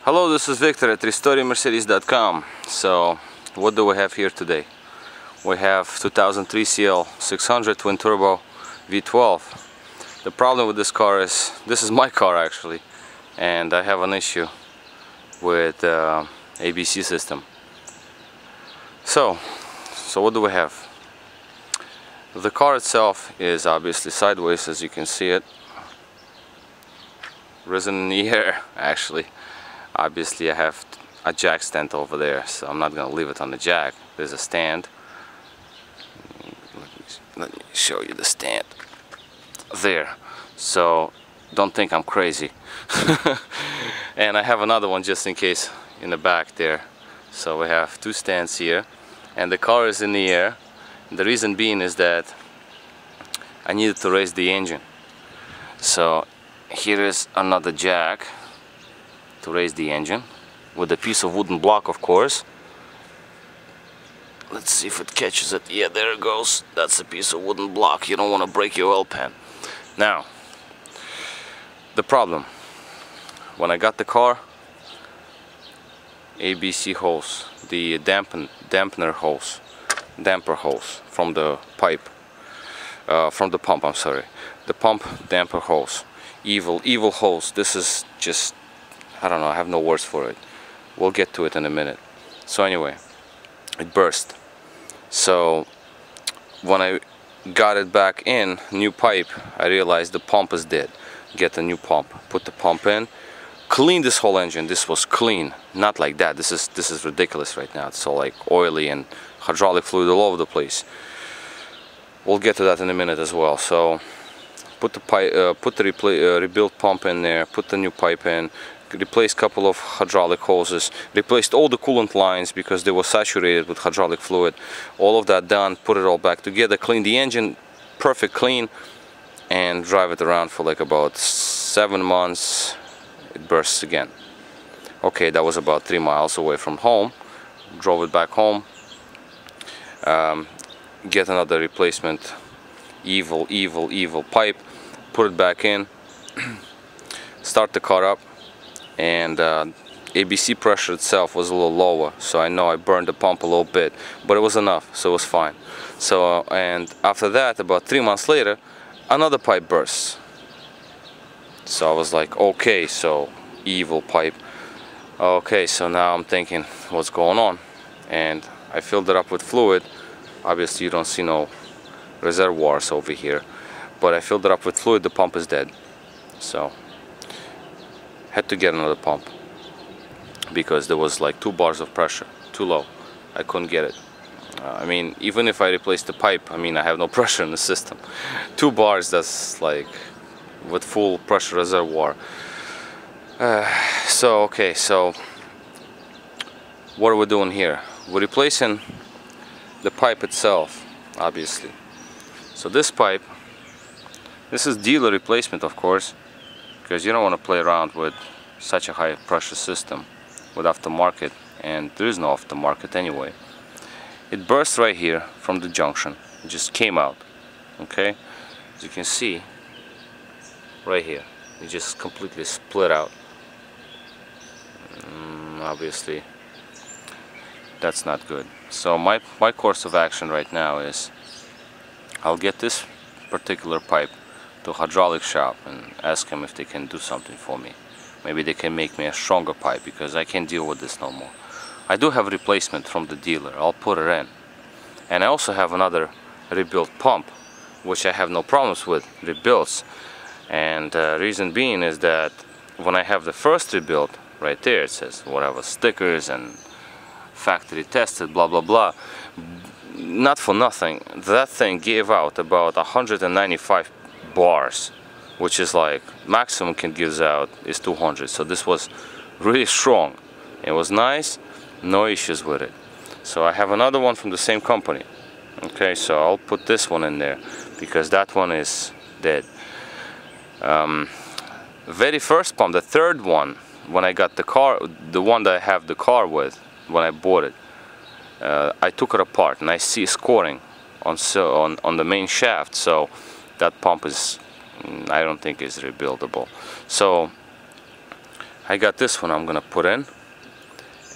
Hello, this is Victor at restoringmercedes.com. So, what do we have here today? We have 2003 CL 600 twin turbo V12. The problem with this car is, this is my car actually, and I have an issue with ABC system. So what do we have? The car itself is obviously sideways, as you can see it. Risen in the air, actually. Obviously I have a jack stand over there, so I'm not gonna leave it on the jack. There's a stand. Let me show you the stand there, so don't think I'm crazy. And I have another one just in case in the back there. So we have two stands here, and the car is in the air. The reason being is that I needed to raise the engine. So here is another jack to raise the engine, with a piece of wooden block, of course. Let's see if it catches it. Yeah, there it goes. That's a piece of wooden block. You don't want to break your oil pan. Now, the problem, when I got the car, ABC hose, the damper hose from the pipe, from the pump, I'm sorry, the pump damper hose, evil hose. This is just, I don't know, I have no words for it. We'll get to it in a minute. So anyway, it burst. So when I got it back in, new pipe, I realized the pump is dead. Get a new pump, put the pump in, clean this whole engine. This was clean, not like that. This is ridiculous right now. It's all like oily and hydraulic fluid all over the place. We'll get to that in a minute as well. So put the pipe, put the rebuilt pump in there, put the new pipe in, replaced a couple of hydraulic hoses, replaced all the coolant lines because they were saturated with hydraulic fluid. All of that done, put it all back together, clean the engine, perfect clean, and drive it around for like about 7 months. It bursts again. Okay, that was about 3 miles away from home. Drove it back home, get another replacement evil pipe, put it back in, start the car up, and ABC pressure itself was a little lower, so I know I burned the pump a little bit, but it was enough, so it was fine. So and after that, about 3 months later, another pipe bursts. So I was like, okay, so evil pipe. Okay, so now I'm thinking, what's going on? And I filled it up with fluid. Obviously you don't see no reservoirs over here, but I filled it up with fluid. The pump is dead. So had to get another pump because there was like 2 bars of pressure, too low. I couldn't get it. I mean, even if I replaced the pipe, I mean, I have no pressure in the system. 2 bars, that's like with full pressure reservoir. So okay, so what are we doing here? We're replacing the pipe itself, obviously. So this pipe, this is dealer replacement, of course, because you don't want to play around with such a high pressure system with aftermarket, and there is no aftermarket anyway. It burst right here from the junction. It just came out. Okay, as you can see right here, it just completely split out. Obviously that's not good. So my course of action right now is I'll get this particular pipe to a hydraulic shop and ask them if they can do something for me. Maybe they can make me a stronger pipe because I can't deal with this no more. I do have a replacement from the dealer. I'll put it in. And I also have another rebuilt pump, which I have no problems with rebuilds. And reason being is that when I have the first rebuild, right there it says whatever, stickers and factory tested, blah blah blah. Not for nothing, that thing gave out about 195 bars, which is like maximum can gives out is 200. So this was really strong. It was nice, no issues with it. So I have another one from the same company. Okay, so I'll put this one in there because that one is dead. Very first pump, the third one, when I got the car, the one that I have the car with, when I bought it, I took it apart and I see scoring on the main shaft. So that pump is, I don't think is rebuildable. So I got this one I'm gonna put in,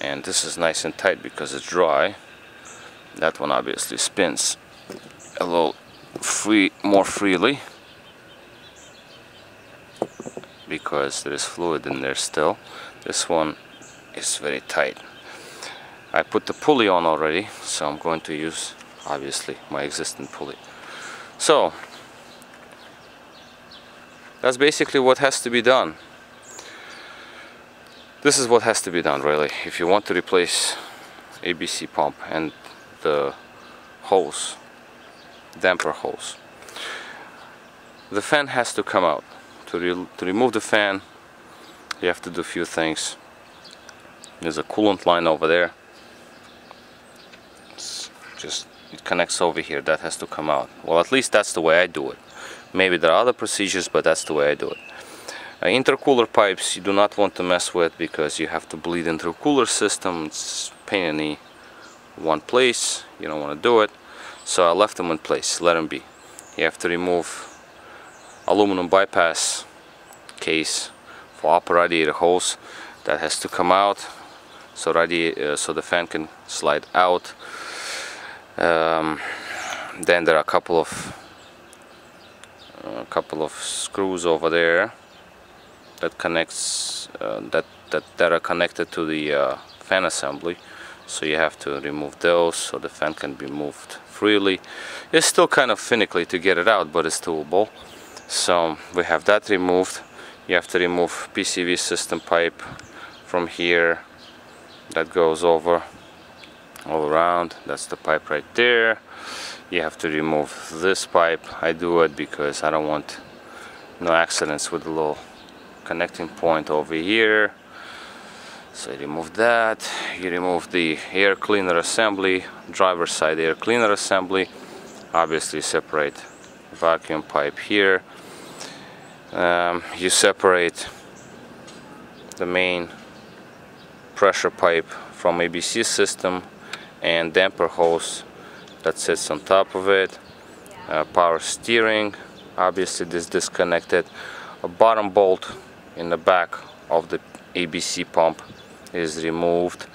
and this is nice and tight because it's dry. That one obviously spins a little more freely because there is fluid in there still. This one is very tight. I put the pulley on already, so I'm going to use obviously my existing pulley. So that's basically what has to be done. This is what has to be done really if you want to replace ABC pump and the hose, damper hose. The fan has to come out. To remove the fan, you have to do a few things. There's a coolant line over there. It connects over here. That has to come out. Well, at least that's the way I do it. Maybe there are other procedures, but that's the way I do it. Intercooler pipes you do not want to mess with because you have to bleed into a cooler system. It's a pain in the one place. You don't want to do it. So I left them in place. Let them be. You have to remove aluminum bypass case for upper radiator hose. That has to come out so the fan can slide out. Then there are a couple of screws over there that connects that are connected to the fan assembly, so you have to remove those so the fan can be moved freely. It's still kind of finicky to get it out, but it's doable. So we have that removed. You have to remove PCV system pipe from here that goes over all around. That's the pipe right there. You have to remove this pipe. I do it because I don't want no accidents with the little connecting point over here. So you remove that. You remove the air cleaner assembly, driver's side air cleaner assembly. Obviously separate vacuum pipe here. You separate the main pressure pipe from ABC system and damper hose that sits on top of it. Power steering, obviously this disconnected. A bottom bolt in the back of the ABC pump is removed,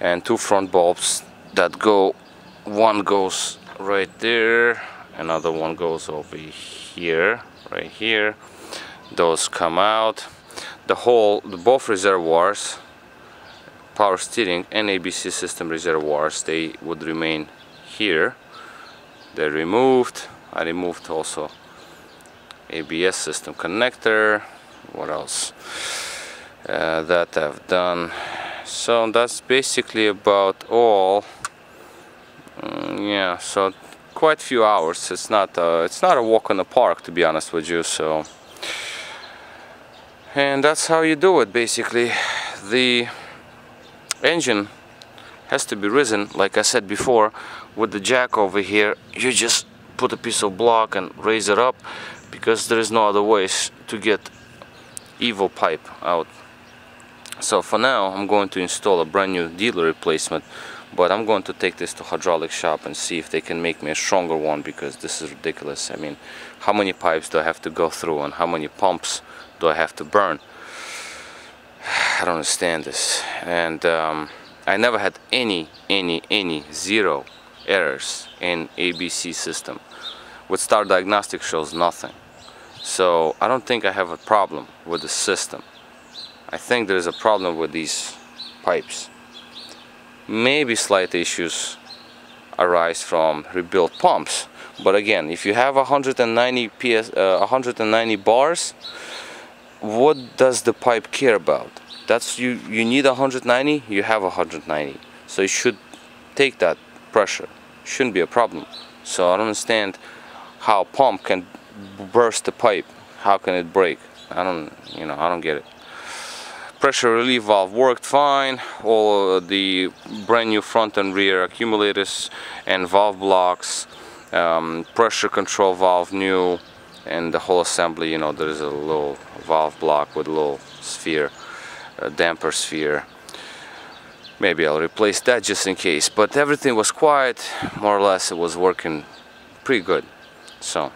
and two front bulbs that go, one goes right there, another one goes over here, right here. Those come out. Both reservoirs, power steering and ABC system reservoirs, they would remain here. They're removed. I removed also ABS system connector. What else? That I've done. So that's basically about all. Yeah, so quite a few hours. It's not a walk in the park, to be honest with you. So, and that's how you do it basically. The engine has to be risen, like I said before, with the jack over here. You just put a piece of block and raise it up, because there is no other ways to get evil pipe out. So for now I'm going to install a brand new dealer replacement, but I'm going to take this to hydraulic shop and see if they can make me a stronger one, because this is ridiculous. I mean, how many pipes do I have to go through and how many pumps do I have to burn? I don't understand this. And I never had any zero errors in ABC system. With Star Diagnostic shows nothing. So I don't think I have a problem with the system. I think there is a problem with these pipes. Maybe slight issues arise from rebuilt pumps, but again, if you have 190 bars, what does the pipe care about? That's you need 190, you have 190, so you should take that pressure. Shouldn't be a problem. So I don't understand how a pump can burst the pipe. How can it break? I don't get it. Pressure relief valve worked fine. All the brand new front and rear accumulators and valve blocks, pressure control valve new, and the whole assembly, there is a little valve block with a little sphere, a damper sphere. Maybe I'll replace that just in case, but everything was quiet, more or less. It was working pretty good. So,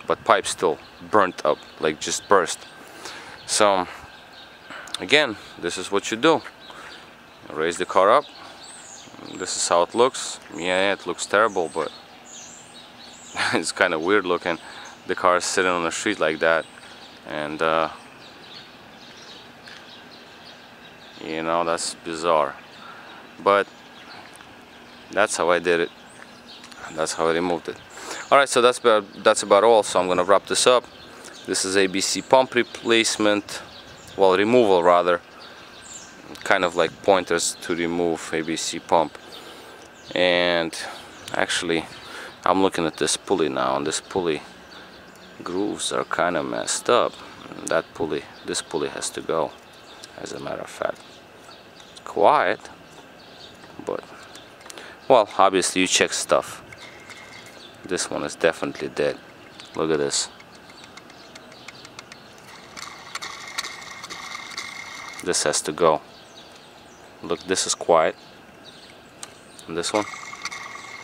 but pipe still burnt up, like just burst. So again, this is what you do. Raise the car up. This is how it looks. Yeah, it looks terrible, but it's kind of weird looking. The car is sitting on the street like that, and you know, that's bizarre. But that's how I did it. That's how I removed it. Alright, so that's about all. So I'm gonna wrap this up. This is ABC pump replacement, well, removal rather. Kind of like pointers to remove ABC pump. And actually, I'm looking at this pulley now, and this pulley grooves are kind of messed up. That pulley, this pulley has to go, as a matter of fact. It's quiet, but, well, obviously you check stuff. This one is definitely dead. Look at this. This has to go. Look, this is quiet. And this one,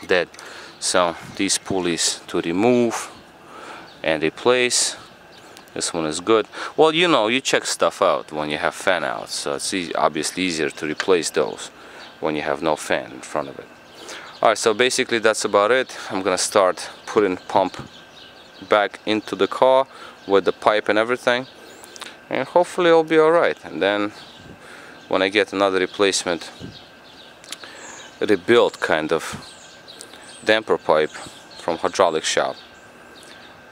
dead. So these pulleys to remove and replace. This one is good. Well, you know, you check stuff out when you have fan out, so it's obviously easier to replace those when you have no fan in front of it. Alright, so basically that's about it. I'm gonna start putting pump back into the car with the pipe and everything, and hopefully it'll be alright. And then when I get another replacement, rebuilt kind of damper pipe from hydraulic shop,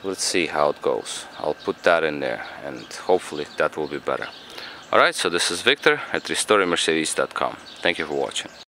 let's see how it goes. I'll put that in there, and hopefully that will be better. Alright, so this is Victor at RestoreMercedes.com. Thank you for watching.